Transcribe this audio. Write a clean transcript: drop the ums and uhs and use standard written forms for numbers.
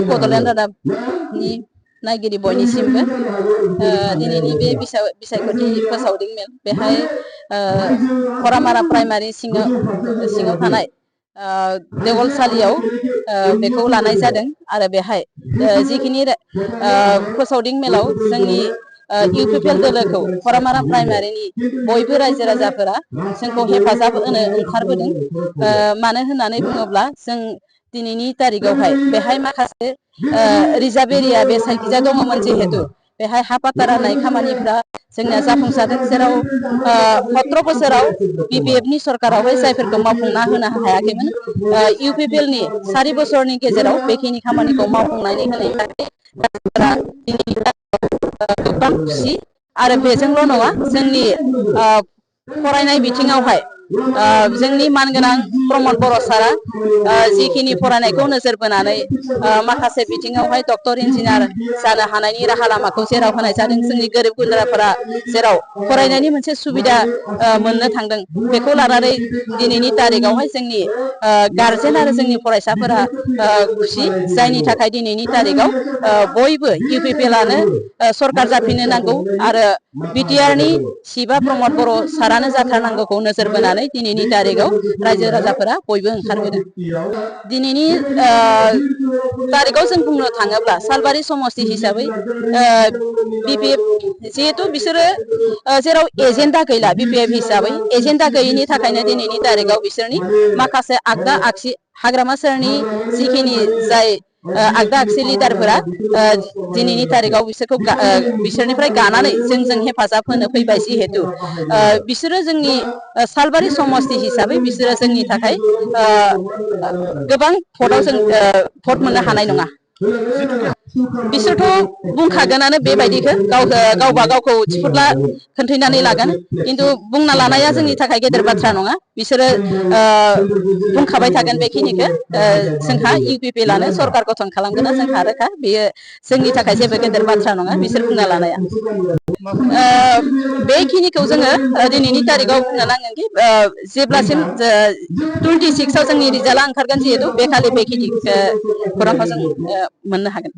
बड'लेण्ड रादाबनि नायगिरि बयनिसिमबो दिनैनि बे बिसायख'थि फोसावदिं मेल बेहाय खरामारा प्राइमारि सिङाव थानाय देवलसालियाव बेखौ लानाय जादों आरो बेहाय जिखिनि फोसावदिं मेलाव जोंनि इउपिपिएल दोलोखौ खरामारा प्राइमारिनि बयबो रायजो राजाफोरा जोंखौ हेफाजाब होनो ओंखारबोदों मानो होननानै बुङोब्ला जों दिनैनि तारिखआवहाय बेहाय माखासे रिजार्भ एरिया बे साइडखिजा दङमोन जिहेतु बेहाय हा पाट्टा राननाय खामानिफ्रा जोंनिया जाफुंसारदों जेराव 17 बोसोराव बिपिएफनि सरकारावहाय जायफोरखौ मावफुंना होनो हायाखैमोन इउपिपिएलनि 4 बोसोरनि गेजेराव बेखिनि खामानिखौ मावफुंनानै होनायनि थाखाय गोबां खुसि आरो बेजोंल' नङा जोंनि फरायनाय बिथिङावहाय जोंनि मानगोनां प्रमद बर' सारा जिखिनि फरायनायखौ नोजोर बोनानै माखासे बिथिङावहाय डक्टर इन्जिनियार जानो हानायनि राहा लामाखौ जेराव होनाय जादों जोंनि गोरिब गुन्द्राफोरा जेराव फरायनायनि मोनसे सुबिदा मोननो थांदों बेखौ लानानै दिनैनि तारिखआवहाय जोंनि गार्जेन आरो जोंनि फरायसाफोरा खुसि जायनि थाखाय दिनैनि तारिखआव बयबो इउपिपिएलआनो सरकार जाफिननो नांगौ आरो बिटिआरनि सिबा प्रमद बर' सारानो जाथारनांगौखौ नोजोर बोनानै दिनैनि तारिखआव रायजो राजाफोरा बयबो ओंखारबोदों दिनैनि तारिखआव जों बुंनो थाङोब्ला सालबारि समस्ति हिसाबै बिपिएफ जिहेतु बिसोरो जेराव एजेन्डा गैला बिपिएफ हिसाबै एजेन्डा गैयिनि थाखायनो दिनैनि तारिखआव बिसोरनि माखासे आगदा आगसि हाग्रामा सेरनि जिखिनि जाय आगदा आगसि लिडारफोरा दिनैनि तारिखआव बिसोरनिफ्राय गानानै जोंजों हेफाजाब होनो फैबाय जिहेतु बिसोरो जोंनि सालबारि समस्ति हिसाबै बिसोरो जोंनि थाखाय गोबां भटआव जों भट मोननो हानाय नङा बिसोरथ' बुंखागोनानो बेबायदिखौ गावबा गावखौ थिफुदला खोन्थैनानै लागोन खिन्थु बुंना लानाया जोंनि थाखाय गेदेर बाथ्रा नङा बिसोरो बुंखाबाय थागोन बेखिनिखौ जोंहा इउपिपिएलआनो सरकार गठन खालामगोन जोंहा रोखा बेयो जोंनि थाखाय जेबो गेदेर बाथ्रा नङा बिसोर बुंना लानाया बेखिनिखौ जोङो दिनैनि तारिखआव बुंनो नांगोन कि जेब्लासिम 26 आव जोंनि रिजाल्टआ ओंखारगोन जिहेतु बे खालि बेखिनि खौरांखौ जों मोननो हागोन